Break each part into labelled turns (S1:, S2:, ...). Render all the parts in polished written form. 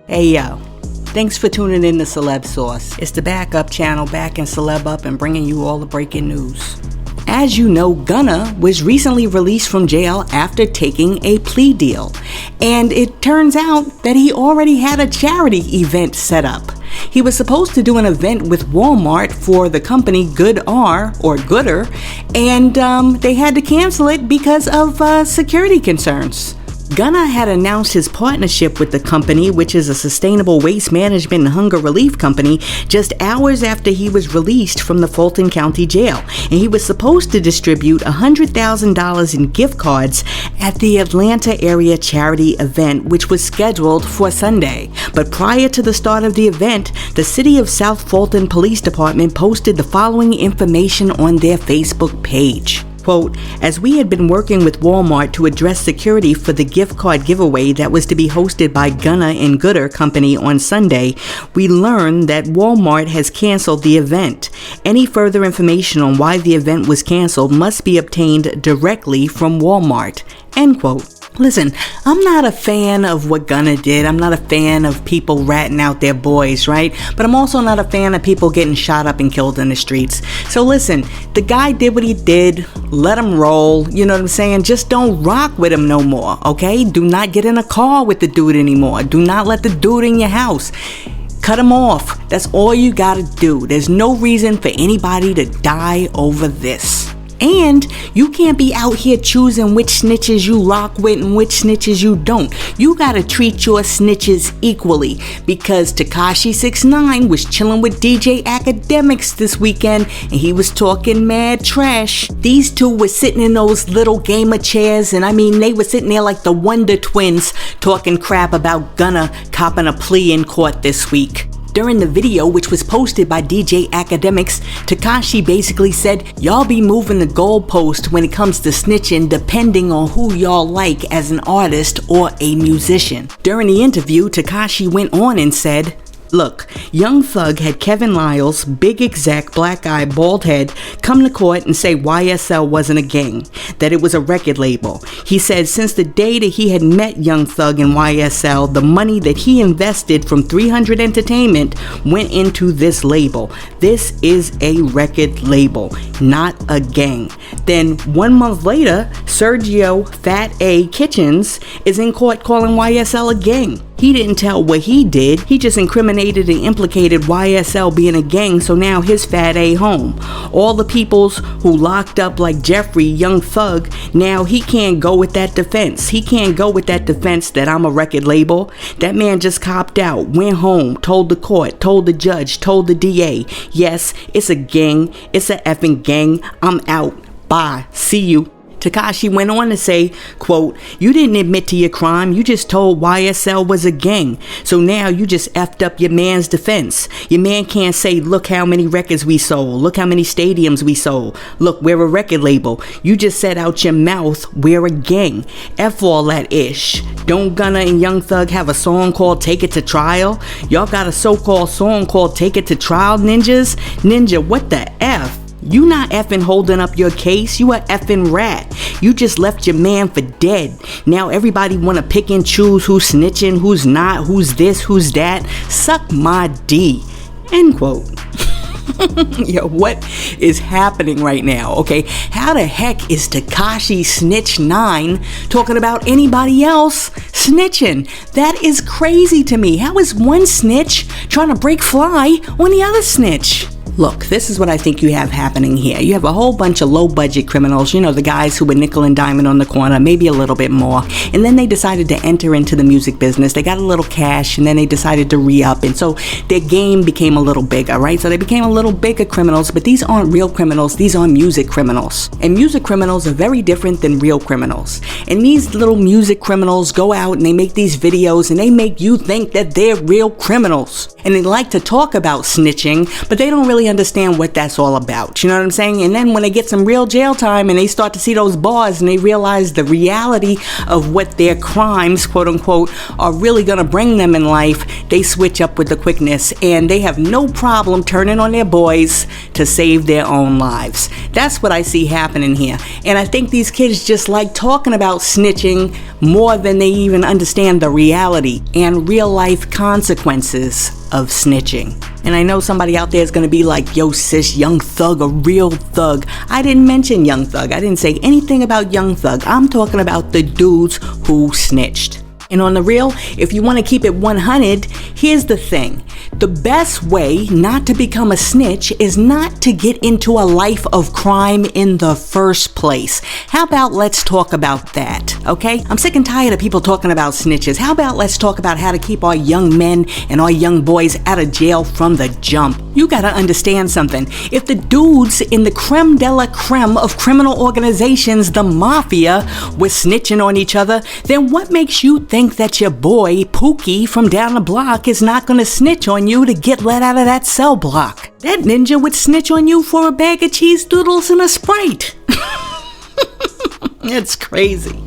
S1: Hey yo, thanks for tuning in to Celeb Source. It's the backup channel backing Celeb up and bringing you all the breaking news. As you know, Gunna was recently released from jail after taking a plea deal. And it turns out that he already had a charity event set up. He was supposed to do an event with Walmart for the company Gooder, and they had to cancel it because of security concerns. Gunna had announced his partnership with the company, which is a sustainable waste management and hunger relief company, just hours after he was released from the Fulton County Jail. And he was supposed to distribute $100,000 in gift cards at the Atlanta area charity event, which was scheduled for Sunday. But prior to the start of the event, the City of South Fulton Police Department posted the following information on their Facebook page. Quote, as we had been working with Walmart to address security for the gift card giveaway that was to be hosted by Gunna and Gooder Company on Sunday, we learned that Walmart has canceled the event. Any further information on why the event was canceled must be obtained directly from Walmart. End quote. Listen, I'm not a fan of what Gunna did. I'm not a fan of people ratting out their boys, right? But I'm also not a fan of people getting shot up and killed in the streets. So listen, the guy did what he did. Let him roll. You know what I'm saying? Just don't rock with him no more, okay? Do not get in a car with the dude anymore. Do not let the dude in your house. Cut him off. That's all you gotta do. There's no reason for anybody to die over this. And you can't be out here choosing which snitches you lock with and which snitches you don't. You gotta treat your snitches equally, because Tekashi 6ix9ine was chilling with DJ Academics this weekend and he was talking mad trash. These two were sitting in those little gamer chairs, and I mean they were sitting there like the Wonder Twins talking crap about Gunna copping a plea in court this week. During the video, which was posted by DJ Academics, Tekashi basically said, y'all be moving the goalpost when it comes to snitching depending on who y'all like as an artist or a musician. During the interview, Tekashi went on and said, look, Young Thug had Kevin Liles, big exec, black eye, bald head, come to court and say YSL wasn't a gang, that it was a record label. He said since the day that he had met Young Thug and YSL, the money that he invested from 300 Entertainment went into this label. This is a record label, not a gang. Then 1 month later, Sergio Fat A Kitchens is in court calling YSL a gang. He didn't tell what he did, he just incriminated and implicated YSL being a gang, so now his Fat A home. All the peoples who locked up like Jeffrey, Young Thug, now he can't go with that defense. He can't go with that defense that I'm a record label. That man just copped out, went home, told the court, told the judge, told the DA, yes, it's a gang, it's a effing gang, I'm out, bye, see you. Tekashi went on to say, quote, you didn't admit to your crime, you just told YSL was a gang. So now you just effed up your man's defense. Your man can't say, look how many records we sold, look how many stadiums we sold, look, we're a record label. You just said out your mouth, we're a gang. F all that ish. Don't Gunna and Young Thug have a song called Take It to Trial? Y'all got a so-called song called Take It to Trial, ninjas? Ninja, what the F? You not effing holding up your case, you a effing rat. You just left your man for dead. Now everybody wanna pick and choose who's snitching, who's not, who's this, who's that. Suck my D. End quote. Yo, what is happening right now, okay? How the heck is Tekashi Snitch 9 talking about anybody else snitching? That is crazy to me. How is one snitch trying to break fly on the other snitch? Look, this is what I think you have happening here. You have a whole bunch of low-budget criminals, you know, the guys who were nickel and diamond on the corner, maybe a little bit more, and then they decided to enter into the music business. They got a little cash, and then they decided to re-up, and so their game became a little bigger, right? So they became a little bigger criminals, but these aren't real criminals, these are music criminals. And music criminals are very different than real criminals. And these little music criminals go out and they make these videos, and they make you think that they're real criminals. And they like to talk about snitching, but they don't really understand what that's all about. You know what I'm saying? And then when they get some real jail time and they start to see those bars and they realize the reality of what their crimes, quote unquote, are really gonna bring them in life, they switch up with the quickness, and they have no problem turning on their boys to save their own lives. That's what I see happening here. And I think these kids just like talking about snitching more than they even understand the reality and real life consequences of snitching. And I know somebody out there is going to be like, yo sis, Young Thug, a real thug. I didn't mention Young Thug. I didn't say anything about Young Thug. I'm talking about the dudes who snitched. And on the real, if you want to keep it 100, here's the thing. The best way not to become a snitch is not to get into a life of crime in the first place. How about let's talk about that, okay? I'm sick and tired of people talking about snitches. How about let's talk about how to keep our young men and our young boys out of jail from the jump? You gotta understand something. If the dudes in the creme de la creme of criminal organizations, the mafia, were snitching on each other, then what makes you think that your boy Pookie from down the block is not gonna snitch on you to get let out of that cell block? That ninja would snitch on you for a bag of cheese doodles and a Sprite. It's crazy.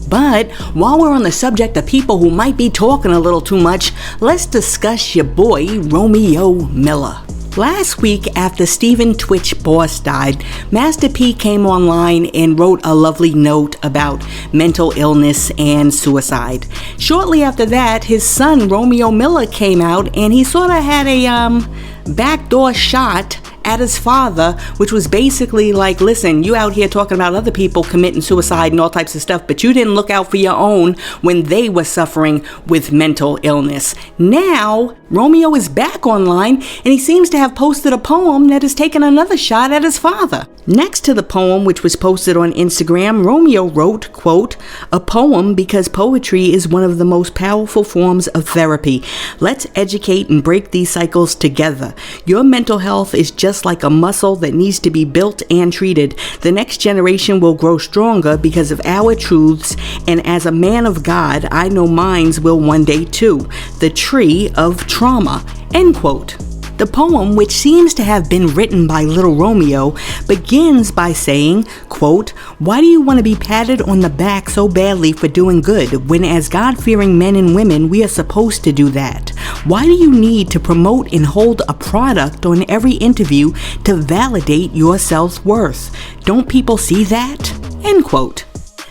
S1: But while we're on the subject of people who might be talking a little too much, let's discuss your boy Romeo Miller. Last week, after Stephen Twitch Boss died, Master P came online and wrote a lovely note about mental illness and suicide. Shortly after that, his son Romeo Miller came out and he sort of had a backdoor shot at his father, which was basically like, listen, you out here talking about other people committing suicide and all types of stuff, but you didn't look out for your own when they were suffering with mental illness. Now, Romeo is back online and he seems to have posted a poem that has taken another shot at his father. Next to the poem, which was posted on Instagram, Romeo wrote, quote, "A poem because poetry is one of the most powerful forms of therapy. Let's educate and break these cycles together. Your mental health is just like a muscle that needs to be built and treated. The next generation will grow stronger because of our truths, and as a man of God, I know mines will one day too. The tree of trauma," end quote. The poem, which seems to have been written by Little Romeo, begins by saying, quote, "Why do you want to be patted on the back so badly for doing good, when as God-fearing men and women, we are supposed to do that? Why do you need to promote and hold a product on every interview to validate your self-worth? Don't people see that?" End quote.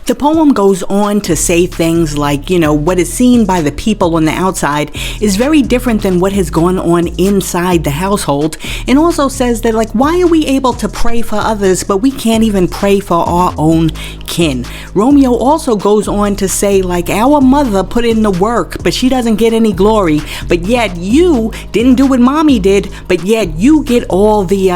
S1: The poem goes on to say things like, what is seen by the people on the outside is very different than what has gone on inside the household, and also says that, why are we able to pray for others, but we can't even pray for our own kin? Romeo also goes on to say, our mother put in the work, but she doesn't get any glory, but yet you didn't do what mommy did, but yet you get all the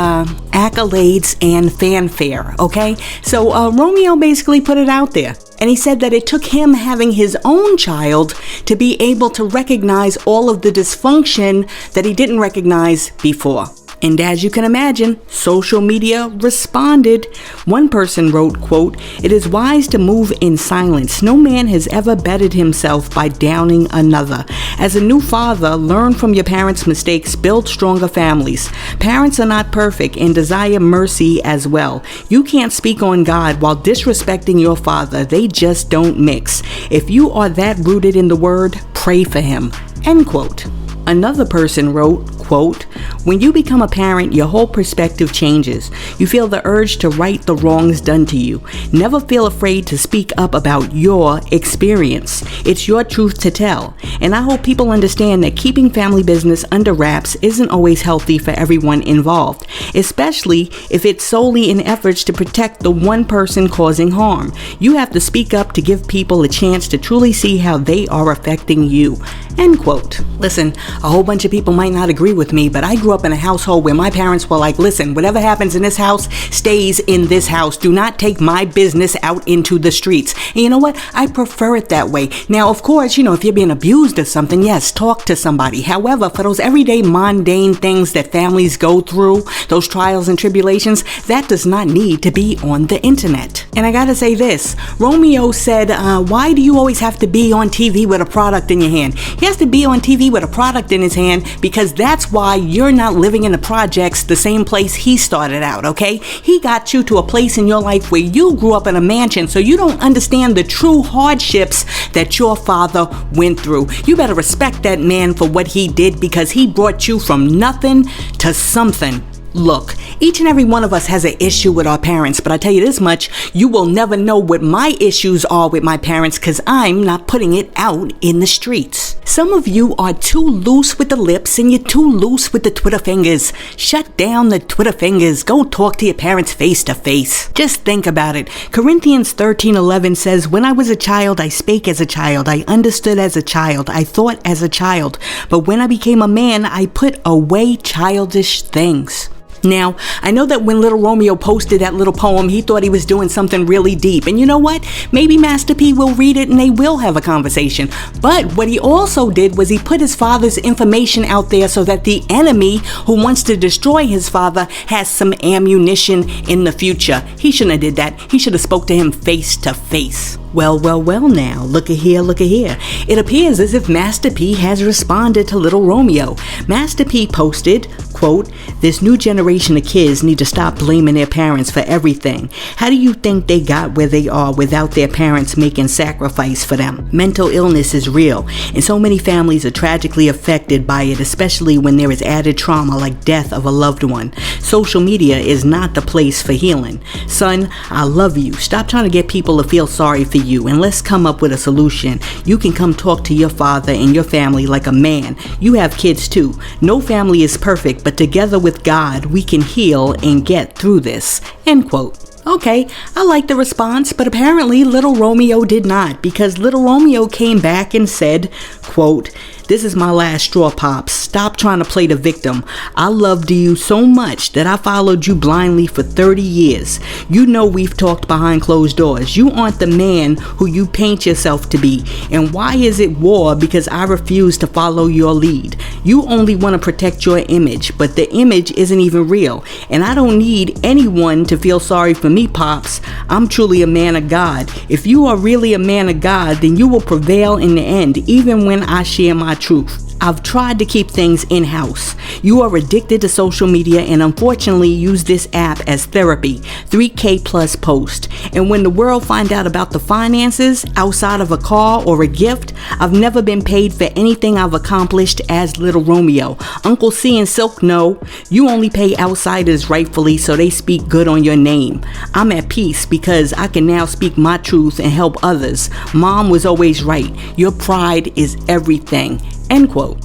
S1: accolades and fanfare, okay? So Romeo basically put it out there. And he said that it took him having his own child to be able to recognize all of the dysfunction that he didn't recognize before. And as you can imagine, social media responded. One person wrote, quote, "It is wise to move in silence. No man has ever bettered himself by downing another. As a new father, learn from your parents' mistakes, build stronger families. Parents are not perfect and desire mercy as well. You can't speak on God while disrespecting your father. They just don't mix. If you are that rooted in the word, pray for him." End quote. Another person wrote, quote, "When you become a parent, your whole perspective changes. You feel the urge to right the wrongs done to you. Never feel afraid to speak up about your experience. It's your truth to tell. And I hope people understand that keeping family business under wraps isn't always healthy for everyone involved, especially if it's solely in efforts to protect the one person causing harm. You have to speak up to give people a chance to truly see how they are affecting you." End quote. Listen, a whole bunch of people might not agree with me, but I grew up in a household where my parents were like, listen, whatever happens in this house stays in this house. Do not take my business out into the streets. And you know what? I prefer it that way. Now, of course, if you're being abused or something, yes, talk to somebody. However, for those everyday mundane things that families go through, those trials and tribulations, that does not need to be on the internet. And I gotta say this, Romeo said, why do you always have to be on TV with a product in your hand? He has to be on TV with a product in his hand because that's why you're not living in the projects, the same place he started out, okay? He got you to a place in your life where you grew up in a mansion, so you don't understand the true hardships that your father went through. You better respect that man for what he did because he brought you from nothing to something. Look, each and every one of us has an issue with our parents, but I tell you this much, you will never know what my issues are with my parents because I'm not putting it out in the streets. Some of you are too loose with the lips and you're too loose with the Twitter fingers. Shut down the Twitter fingers. Go talk to your parents face to face. Just think about it. Corinthians 13:11 says, "When I was a child, I spake as a child. I understood as a child. I thought as a child. But when I became a man, I put away childish things." Now, I know that when Little Romeo posted that little poem, he thought he was doing something really deep. And you know what? Maybe Master P will read it and they will have a conversation. But what he also did was he put his father's information out there so that the enemy who wants to destroy his father has some ammunition in the future. He shouldn't have did that. He should have spoke to him face to face. Well now, look at here. It appears as if Master P has responded to Little Romeo. Master P posted, quote, "This new generation of kids need to stop blaming their parents for everything. How do you think they got where they are without their parents making sacrifice for them? Mental illness is real, and so many families are tragically affected by it, especially when there is added trauma like death of a loved one. Social media is not the place for healing. Son, I love you. Stop trying to get people to feel sorry for you, and let's come up with a solution. You can come talk to your father and your family like a man. You have kids too. No family is perfect, but together with God, we can heal and get through this." End quote. Okay, I like the response, but apparently Little Romeo did not, because Little Romeo came back and said, quote, "This is my last straw, Pops. Stop trying to play the victim. I loved you so much that I followed you blindly for 30 years. You know we've talked behind closed doors. You aren't the man who you paint yourself to be. And why is it war? Because I refuse to follow your lead. You only want to protect your image, but the image isn't even real. And I don't need anyone to feel sorry for me, Pops. I'm truly a man of God. If you are really a man of God, then you will prevail in the end, even when I share my truth. I've tried to keep things in-house. You are addicted to social media and unfortunately use this app as therapy. 3K plus post. And when the world find out about the finances outside of a car or a gift, I've never been paid for anything I've accomplished as Little Romeo. Uncle C and Silk know you only pay outsiders rightfully so they speak good on your name. I'm at peace because I can now speak my truth and help others. Mom was always right. Your pride is everything." End quote.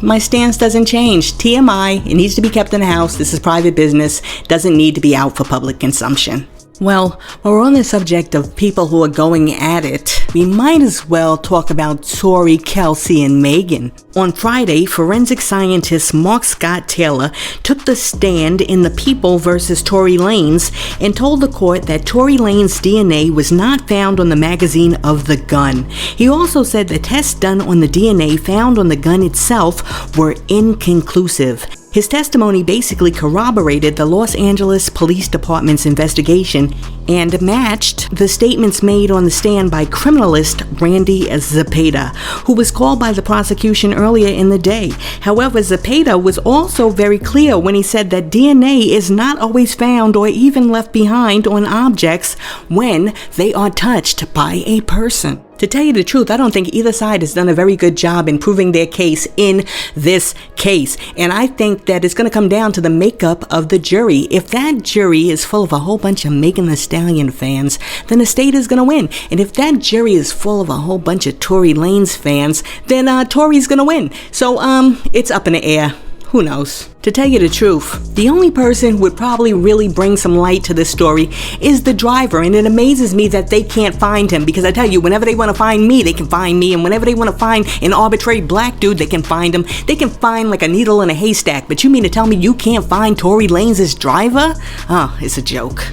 S1: My stance doesn't change. TMI, it needs to be kept in the house. This is private business. Doesn't need to be out for public consumption. Well, while we're on the subject of people who are going at it, we might as well talk about Tori, Kelsey, and Megan. On Friday, forensic scientist Mark Scott Taylor took the stand in the People versus Tory Lanez and told the court that Tory Lanez DNA was not found on the magazine of the gun. He also said the tests done on the DNA found on the gun itself were inconclusive. His testimony basically corroborated the Los Angeles Police Department's investigation and matched the statements made on the stand by criminalist Randy Zapata, who was called by the prosecution earlier in the day. However, Zapata was also very clear when he said that DNA is not always found or even left behind on objects when they are touched by a person. To tell you the truth, I don't think either side has done a very good job in proving their case in this case. And I think that it's going to come down to the makeup of the jury. If that jury is full of a whole bunch of Megan Thee Stallion fans, then the state is going to win. And if that jury is full of a whole bunch of Tory Lanez fans, then Tory's going to win. So, it's up in the air. Who knows? To tell you the truth, the only person who would probably really bring some light to this story is the driver, and it amazes me that they can't find him, because I tell you, whenever they want to find me, they can find me, and whenever they want to find an arbitrary black dude, they can find him. They can find like a needle in a haystack, but you mean to tell me you can't find Tory Lanez's driver? Oh, it's a joke.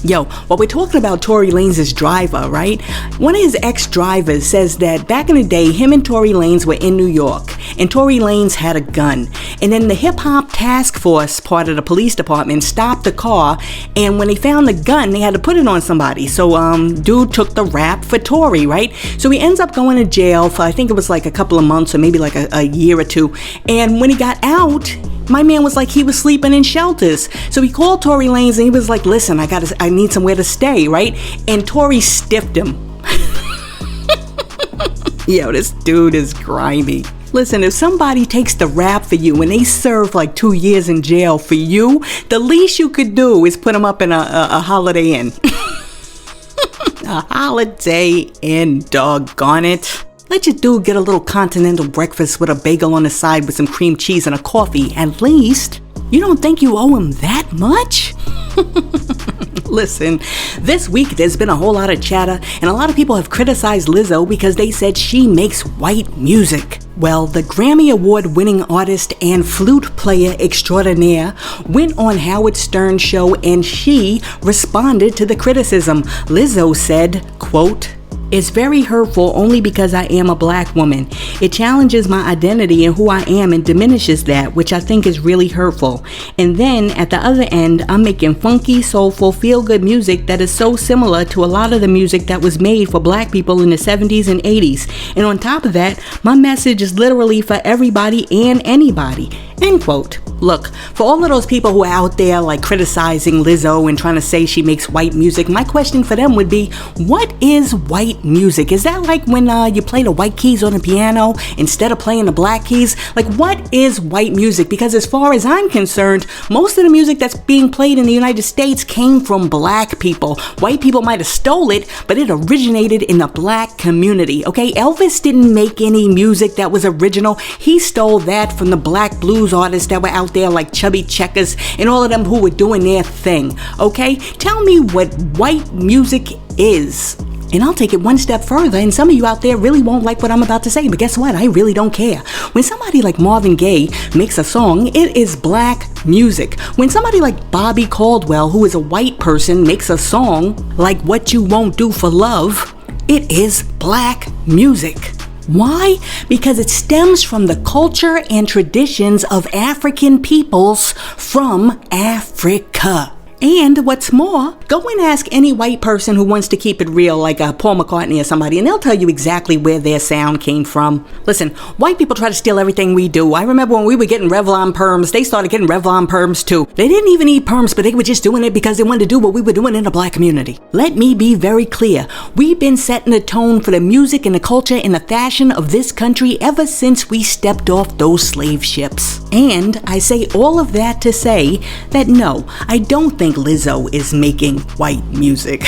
S1: Yo, while we're talking about Tory Lanez's driver, right? One of his ex-drivers says that back in the day, him and Tory Lanez were in New York, and Tory Lanez had a gun. And then the hip hop task force part of the police department stopped the car, and when they found the gun, they had to put it on somebody. So dude took the rap for Tory, right? So he ends up going to jail for, I think it was like a couple of months or maybe like a year or two. And when he got out, my man was like, he was sleeping in shelters. So he called Tory Lanez and he was like, listen, I need somewhere to stay, right? And Tory stiffed him. Yo, this dude is grimy. Listen, if somebody takes the rap for you and they serve like 2 years in jail for you, the least you could do is put them up in a Holiday Inn. A Holiday Inn, doggone it. Let your dude get a little continental breakfast with a bagel on the side with some cream cheese and a coffee, at least. You don't think you owe him that much? Listen, this week there's been a whole lot of chatter, and a lot of people have criticized Lizzo because they said she makes white music. Well, the Grammy Award-winning artist and flute player extraordinaire went on Howard Stern's show and she responded to the criticism. Lizzo said, quote, "It's very hurtful only because I am a black woman. It challenges my identity and who I am and diminishes that, which I think is really hurtful. And then at the other end, I'm making funky, soulful, feel-good music that is so similar to a lot of the music that was made for black people in the 70s and 80s. And on top of that, my message is literally for everybody and anybody." End quote. Look, for all of those people who are out there like criticizing Lizzo and trying to say she makes white music, my question for them would be, what is white music? Is that like when you play the white keys on the piano instead of playing the black keys? Like, what is white music? Because as far as I'm concerned, most of the music that's being played in the United States came from black people. White people might have stole it, but it originated in the black community, okay? Elvis didn't make any music that was original. He stole that from the black blues artists that were out there like Chubby Checkers and all of them who were doing their thing, okay? Tell me what white music is. And I'll take it one step further, and some of you out there really won't like what I'm about to say, but guess what? I really don't care. When somebody like Marvin Gaye makes a song, it is black music. When somebody like Bobby Caldwell, who is a white person, makes a song like What You Won't Do for Love, it is black music. Why? Because it stems from the culture and traditions of African peoples from Africa. And what's more, go and ask any white person who wants to keep it real, like Paul McCartney or somebody, and they'll tell you exactly where their sound came from. Listen, white people try to steal everything we do. I remember when we were getting Revlon perms, they started getting Revlon perms too. They didn't even need perms, but they were just doing it because they wanted to do what we were doing in the black community. Let me be very clear. We've been setting the tone for the music and the culture and the fashion of this country ever since we stepped off those slave ships. And I say all of that to say that no, I don't think Lizzo is making white music.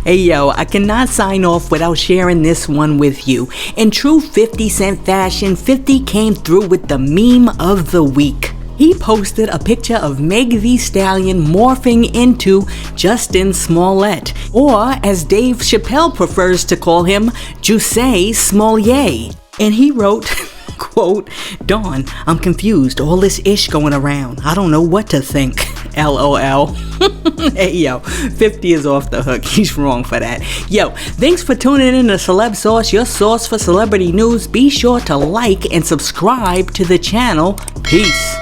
S1: Hey yo, I cannot sign off without sharing this one with you. In true 50 Cent fashion, 50 came through with the meme of the week. He posted a picture of Meg Thee Stallion morphing into Justin Smollett, or as Dave Chappelle prefers to call him, Jussie Smollett. And he wrote, quote, "Dawn, I'm confused. All this ish going around. I don't know what to think. LOL." Hey, yo, 50 is off the hook. He's wrong for that. Yo, thanks for tuning in to Celeb Sauce, your source for celebrity news. Be sure to like and subscribe to the channel. Peace.